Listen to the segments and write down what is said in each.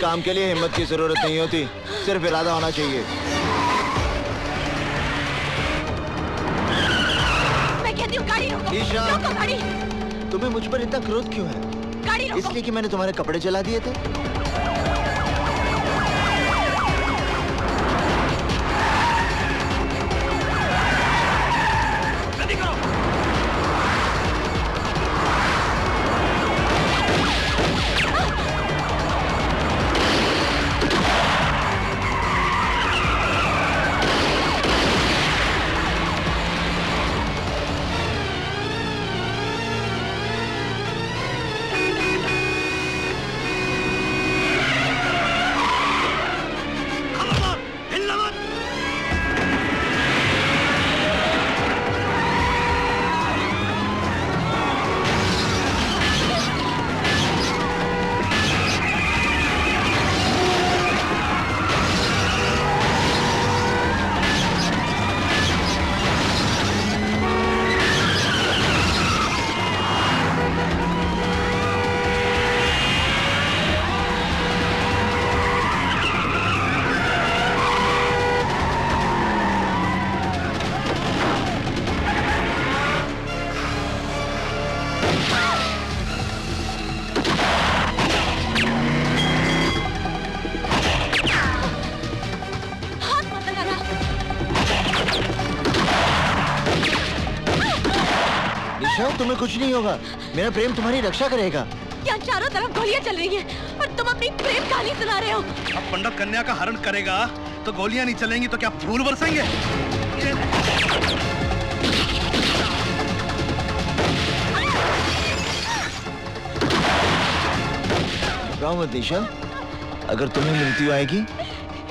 काम के लिए हिम्मत की जरूरत नहीं होती, सिर्फ इरादा होना चाहिए। मैं कहती हूँ गाड़ी रोको। ईशा, रोको गाड़ी। तुम्हें मुझ पर इतना क्रोध क्यों है? गाड़ी रोको। इसलिए कि मैंने तुम्हारे कपड़े जला दिए थे? तुम्हें कुछ नहीं होगा, मेरा प्रेम तुम्हारी रक्षा करेगा। यहाँ चारों तरफ गोलियां चल रही हैं और तुम अपनी प्रेम कहानी सुना रहे हो। अब पंडित कन्या का हरण करेगा तो गोलियां नहीं चलेंगी तो क्या फूल बरसेंगे? घबराओ मत निशा, अगर तुम्हें मृत्यु आएगी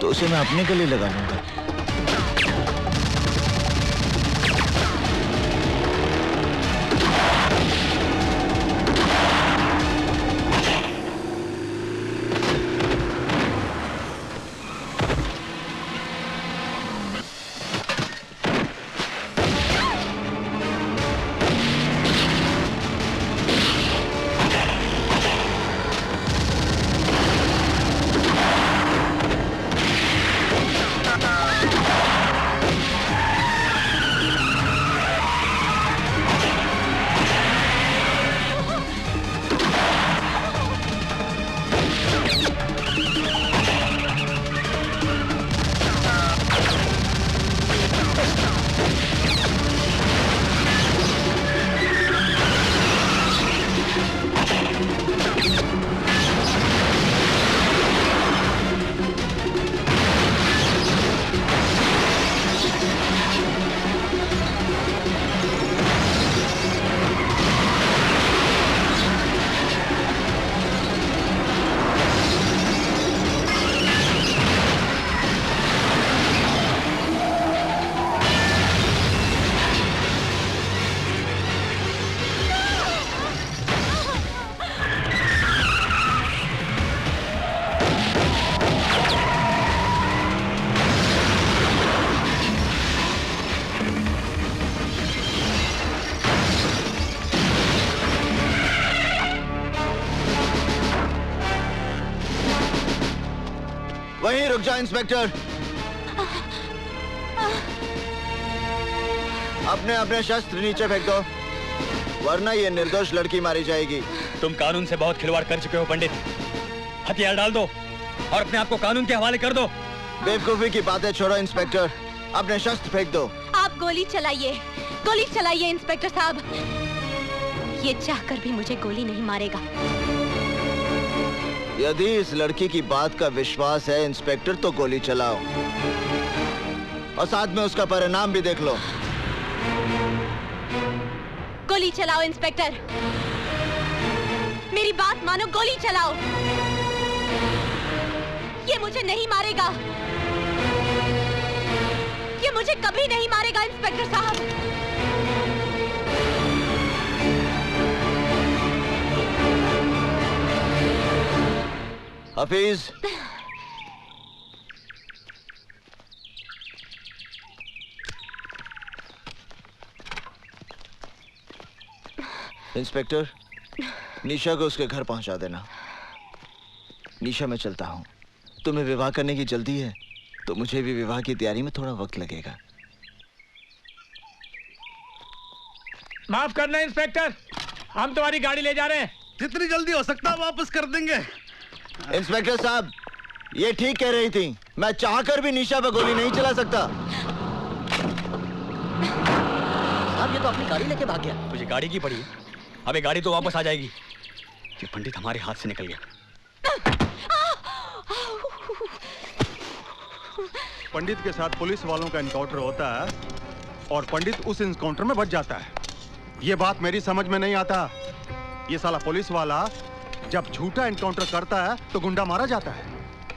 तो उसे मैं अपने गले लगा लूंगा। वहीं रुक जा इंस्पेक्टर। अपने अपने शस्त्र नीचे फेंक दो, वरना ये निर्दोष लड़की मारी जाएगी। तुम कानून से बहुत खिलवाड़ कर चुके हो पंडित। हथियार डाल दो और अपने आप को कानून के हवाले कर दो। बेवकूफी की बातें छोड़ो इंस्पेक्टर, अपने शस्त्र फेंक दो। आप गोली चलाइए इंस्पेक्टर साहब। ये चाहकर भी मुझे गोली नहीं मारेगा। यदि इस लड़की की बात का विश्वास है इंस्पेक्टर, तो गोली चलाओ और साथ में उसका परिणाम भी देख लो। गोली चलाओ इंस्पेक्टर, मेरी बात मानो, गोली चलाओ। ये मुझे नहीं मारेगा, ये मुझे कभी नहीं मारेगा इंस्पेक्टर साहब। हफीज, इंस्पेक्टर, निशा को उसके घर पहुंचा देना। निशा, मैं चलता हूँ। तुम्हें विवाह करने की जल्दी है तो मुझे भी विवाह की तैयारी में थोड़ा वक्त लगेगा। माफ करना इंस्पेक्टर, हम तुम्हारी गाड़ी ले जा रहे हैं। जितनी जल्दी हो सकता है वापस कर देंगे। इंस्पेक्टर साहब, ये ठीक कह रही थी, मैं चाहकर भी निशा पे गोली नहीं चला सकता। साहब, ये तो अपनी गाड़ी लेके भाग गया। मुझे गाड़ी की पड़ी है, अबे गाड़ी तो वापस आ जाएगी। ये पंडित हमारे हाथ से निकल गया। पंडित के साथ पुलिस वालों का एनकाउंटर होता है और पंडित उस एनकाउंटर में बच जाता है। ये बात मेरी समझ में नहीं आता। ये साला पुलिस वाला जब झूठा एनकाउंटर करता है तो गुंडा मारा जाता है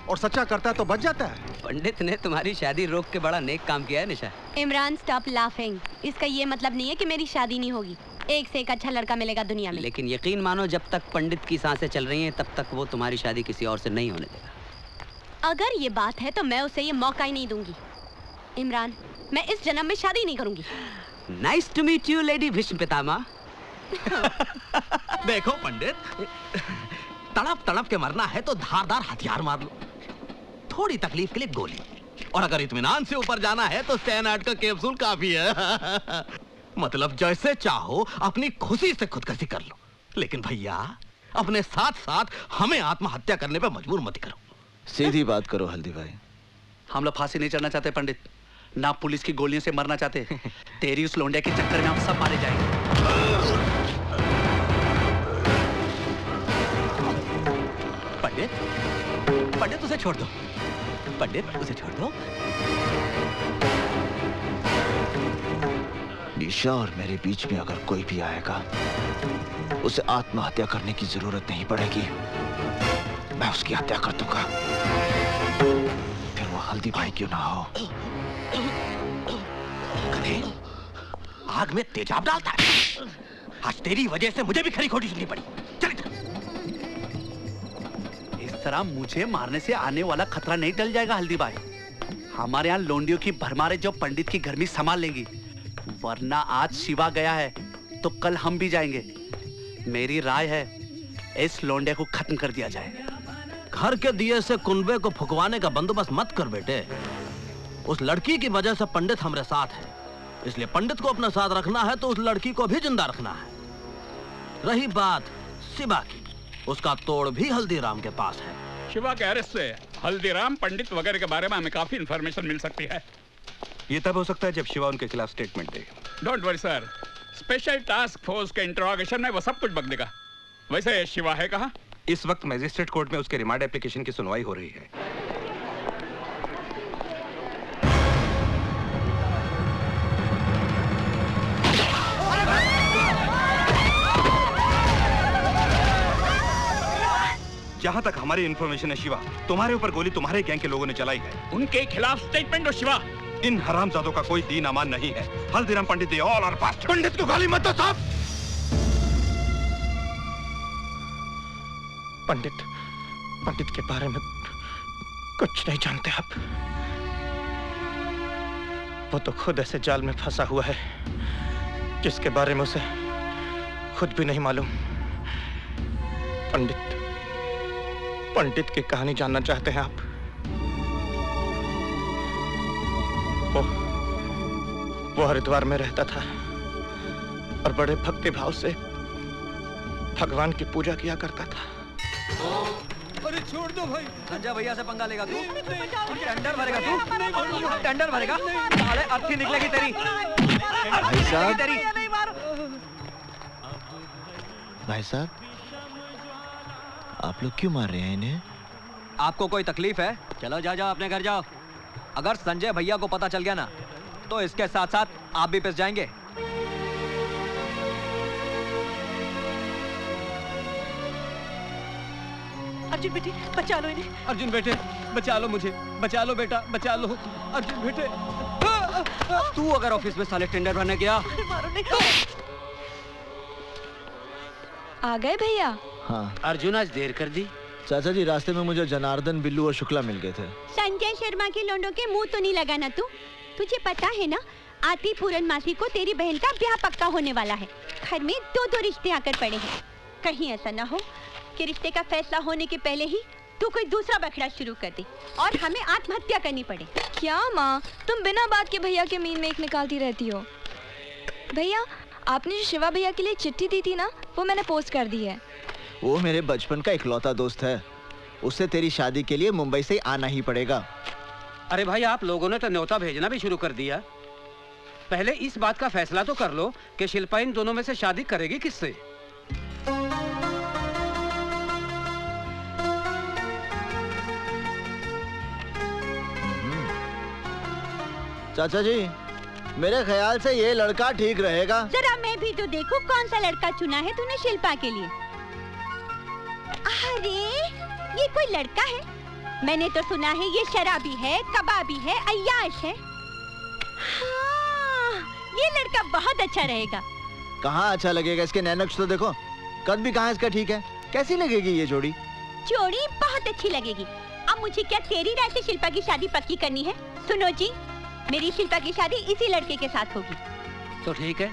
और सच्चा करता है तो बच जाता है। पंडित ने तुम्हारी शादी रोक के बड़ा नेक काम किया है निशा। Imran, stop laughing. इसका ये मतलब नहीं है कि मेरी शादी नहीं होगी। एक से एक अच्छा लड़का मिलेगा दुनिया में। लेकिन यकीन मानो, जब तक पंडित की सांसें चल रही हैं तब तक वो तुम्हारी शादी किसी और से नहीं होने देगा। अगर ये बात है तो मैं उसे ये मौका ही नहीं दूंगी। इमरान, मैं इस जन्म में शादी नहीं करूंगी। Nice to meet you lady Bhishma Pitamah. देखो पंडित, तड़प तड़प के मरना है तो धारदार हथियार मार लो, थोड़ी तकलीफ के लिए गोली, और अगर इत्मीनान से ऊपर जाना है तो सैनाट का कैप्सूल काफी है। मतलब जैसे चाहो अपनी खुशी से खुदकुशी कर लो, लेकिन भैया अपने साथ साथ हमें आत्महत्या करने पे मजबूर मत करो। सीधी बात करो हल्दी भाई। हम लोग फांसी नहीं चढ़ना चाहते पंडित, ना पुलिस की गोलियों से मरना चाहते। तेरी उस लोंडिया के चक्कर में हम सब मारे जाएंगे। पंडित, पंडित उसे छोड़ दो, पंडित उसे छोड़ दो। निशा और मेरे बीच में अगर कोई भी आएगा उसे आत्महत्या करने की जरूरत नहीं पड़ेगी, मैं उसकी हत्या कर दूंगा, फिर वो हल्दी भाई क्यों ना हो। आग में तेजाब डालता है। आज तेरी वजह से मुझे भी खरी खोटी सुननी पड़ी। चल इधर। इस तरह मुझे मारने से आने वाला खतरा नहीं टल जाएगा हल्दी भाई। हमारे यहाँ लोंडियों की भरमारे जो पंडित की घर में संभाल लेंगी, वरना आज शिवा गया है तो कल हम भी जाएंगे। मेरी राय है इस लोंडे को खत्म कर दिया जाए। घर के दिए से कुनबे को फुकवाने का बंदोबस्त मत कर बेटे। उस लड़की की वजह से पंडित हमारे साथ है, इसलिए पंडित को अपने साथ रखना है तो उस लड़की को भी जिंदा रखना है। रही बात शिवा की, उसका तोड़ भी हल्दीराम के पास है। शिवा के अरेस्ट से हल्दीराम, पंडित वगैरह के बारे में हमें काफी इंफॉर्मेशन मिल सकती है। ये तब हो सकता है जब शिवा उनके खिलाफ statement they. Don't worry sir, special task force के इंटरोगेशन में वो सब कुछ बक देगा। वैसे शिवा है कहाँ? इस वक्त मजिस्ट्रेट कोर्ट में उसके रिमांड एप्लीकेशन की सुनवाई हो रही है। जहां तक हमारी इंफॉर्मेशन है शिवा, तुम्हारे ऊपर गोली तुम्हारे गैंग के लोगों ने चलाई है। उनके खिलाफ स्टेटमेंट दो शिवा। इन हरामजादों का कोई दीन अमान नहीं है। हल्दीराम पंडित दे ऑल आर पास्ट। पंडित को गाली मत दो साहब। पंडित के बारे में कुछ नहीं जानते आप। वो तो खुद ऐसे जाल में फंसा हुआ है जिसके बारे में उसे खुद भी नहीं मालूम। पंडित की कहानी जानना चाहते हैं आप? वो हरिद्वार में रहता था और बड़े भक्ति भाव से भगवान की पूजा किया करता था। अरे छोड़ दो भाई। संजय भैया से पंगा लेगा तू? टेंडर भरेगा तू? टेंडर भरेगा? साले अर्थी निकलेगी तेरी। भाई साहब, आप लोग क्यों मार रहे हैं इन्हें? आपको कोई तकलीफ है? चलो जाओ अपने घर जाओ। अगर संजय भैया को पता चल गया ना तो इसके साथ साथ आप भी पिस जाएंगे। अर्जुन बेटे, बचा लो इन्हें। अर्जुन बेटे बचा लो मुझे, बचा लो बेटा, बचा लो। अर्जुन बेटे, तू अगर ऑफिस में साले टेंडर भरने गया। मारो नहीं। आ गए भैया? हाँ। अर्जुन आज देर कर दी। चाचा जी, रास्ते में मुझे जनार्दन, बिल्लू और शुक्ला मिल गए थे। संजय शर्मा के लोंडों के मुंह तो नहीं लगाना तू। तुझे पता है ना, आती पूरनमासी को तेरी बहन का ब्याह पक्का होने वाला है। घर में दो रिश्ते आकर पड़े हैं। कहीं ऐसा ना हो कि रिश्ते का फैसला होने के पहले ही तू कोई दूसरा बखड़ा शुरू कर दी और हमें आत्महत्या करनी पड़े। क्या माँ, तुम बिना बात के भैया के मीन में एक निकालती रहती हो। भैया, आपने जो शिवा भैया के लिए चिट्ठी दी थी ना, वो मैंने पोस्ट कर दी है। वो मेरे बचपन का इकलौता दोस्त है, उससे तेरी शादी के लिए मुंबई से आना ही पड़ेगा। अरे भाई, आप लोगों ने तो न्योता भेजना भी शुरू कर दिया। पहले इस बात का फैसला तो कर लो कि शिल्पा इन दोनों में से शादी करेगी किससे। चाचा जी, मेरे ख्याल से ये लड़का ठीक रहेगा। जरा मैं भी तो देखूं कौन सा लड़का चुना है तूने शिल्पा के लिए। अरे ये कोई लड़का है? मैंने तो सुना है ये शराबी है, कबाबी है, अय्याश है। हाँ, ये लड़का बहुत अच्छा रहेगा। कहाँ अच्छा लगेगा? इसके नैनक्स तो देखो, कद भी कहाँ इसका ठीक है। कैसी लगेगी ये जोड़ी? जोड़ी बहुत अच्छी लगेगी। अब मुझे क्या तेरी राय से शिल्पा की शादी पक्की करनी है? सुनो जी, मेरी शिल्पा की शादी इसी लड़के के साथ होगी। तो ठीक है,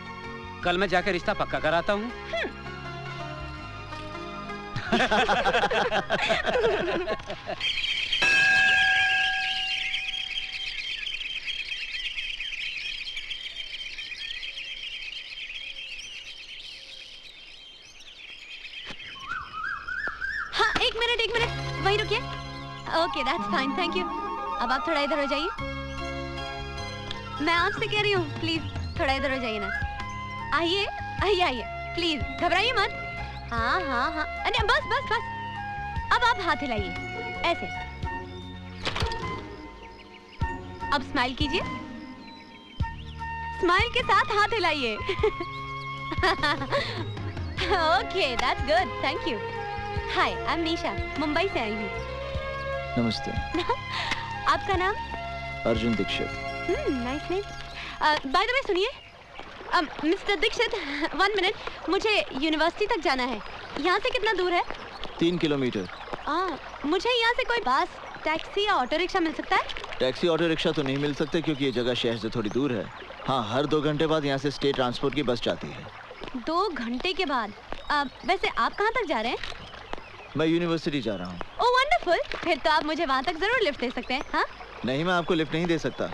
कल मैं जाकर रिश्ता पक्का कराता हूँ। हाँ, एक मिनट, वहीं रुकिए। Okay, that's fine, thank you. अब आप थोड़ा इधर हो जाइए। मैं आपसे कह रही हूँ, प्लीज थोड़ा इधर हो जाइए ना। आइए, प्लीज घबराइए मत। हाँ, अरे बस। अब आप हाथ हिलाइए ऐसे। अब स्माइल कीजिए। स्माइल के साथ हाथ हिलाइए। Okay, that's good, thank you. Hi, I am Nisha, Mumbai से आई हूँ। नमस्ते। आपका नाम? Arjun Dikshit. Nice name. By the way सुनिए, मिस्टर दीक्षित, 1 मिनट, मुझे यूनिवर्सिटी तक जाना है। यहाँ से कितना दूर है? 3 किलोमीटर। मुझे यहाँ से कोई बस, टैक्सी या ऑटो रिक्शा मिल सकता है? टैक्सी ऑटो रिक्शा तो नहीं मिल सकते क्योंकि ये जगह शहर से थोड़ी दूर है। हाँ, हर 2 घंटे बाद यहाँ से स्टेट ट्रांसपोर्ट की बस जाती है। 2 घंटे के बाद? वैसे आप कहाँ तक जा रहे हैं? मैं यूनिवर्सिटी जा रहा हूँ। ओह वंडरफुल, फिर तो आप मुझे वहाँ तक जरूर लिफ्ट दे सकते हैं। हाँ? नहीं, मैं आपको लिफ्ट नहीं दे सकता,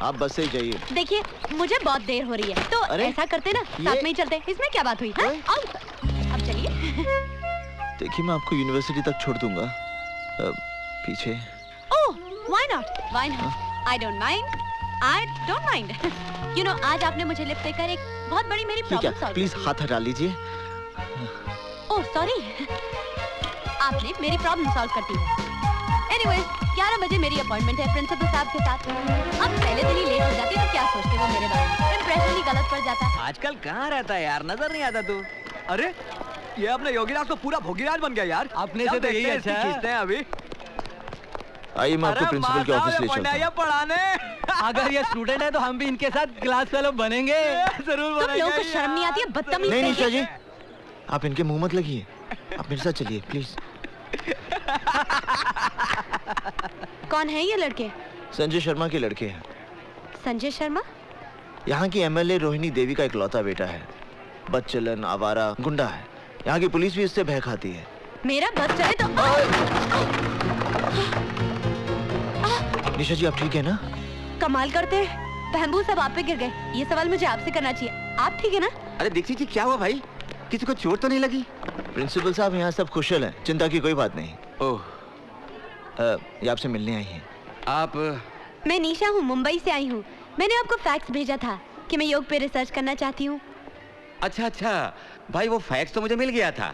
आप बस से ही जाइए। देखिए, मुझे बहुत देर हो रही है, तो ऐसा करते ना, साथ में ही चलते। इसमें क्या बात हुई? हाँ? अब चलिए। देखिए, मैं आपको यूनिवर्सिटी तक छोड़ दूंगा। पीछे। ओह, why not? I don't mind. You know, आज आपने मुझे लिफ्ट देकर एक बहुत बड़ी मेरी प्रॉब्लम सॉल्व। प्लीज हाथ हटा लीजिए। ओह सॉरी, आपने मेरी प्रॉब्लम सॉल्व कर दी है। एनीवेज, 11 बजे मेरी अपॉइंटमेंट है प्रिंसिपल साहब के साथ। अब पहले दिन ही लेट हो जाती तो क्या सोचते वो मेरे बारे में? इंप्रेशन ही गलत पड़ जाता। आजकल कहाँ रहता है यार, नजर नहीं आता तू। अरे ये अपने योगीराज तो पूरा भोगीराज बन गया यार। अपने से तो यही अच्छा खींचते हैं अभी। आइए, मैं आपको प्रिंसिपल के ऑफिस ले चलता हूं। पढ़ाने। अगर ये स्टूडेंट है तो हम भी इनके साथ क्लास फेलो बनेंगे। जरूर बनेंगे। तुम लोगों को शर्म नहीं आती है? बदतमीज। नहीं निशा जी, आप इनके मुंह मत लगिए, आप मेरे साथ चलिए प्लीज। कौन है ये लड़के? संजय शर्मा के लड़के हैं। संजय शर्मा? यहाँ की एमएलए रोहिणी देवी का इकलौता बेटा है। बदचलन, आवारा, गुंडा है। यहाँ की पुलिस भी इससे भय खाती है। मेरा बस चले तो। निशा जी, आप ठीक है ना? कमाल करते हैं, बैम्बू सब आप पे गिर गए। ये सवाल मुझे आपसे करना चाहिए। आप ठीक है ना? अरे दीक्षित जी, क्या हुआ भाई? किसी को चोट तो नहीं लगी? प्रिंसिपल साहब, यहाँ सब कुशल हैं, चिंता की कोई बात नहीं। ओह, ये आपसे मिलने आई हैं। आप? मैं निशा हूँ, मुंबई से आई हूँ। मैंने आपको फैक्स भेजा था कि मैं योग पे रिसर्च करना चाहती हूँ। अच्छा भाई, वो फैक्स तो मुझे मिल गया था।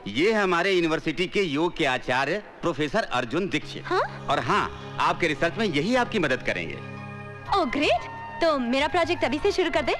ये हमारे यूनिवर्सिटी के योग के आचार्य प्रोफेसर अर्जुन दीक्षित। हाँ? और हाँ, आपके रिसर्च में यही आपकी मदद करेंगे। ओह ग्रेट, तो मेरा प्रोजेक्ट अभी से शुरू कर दे।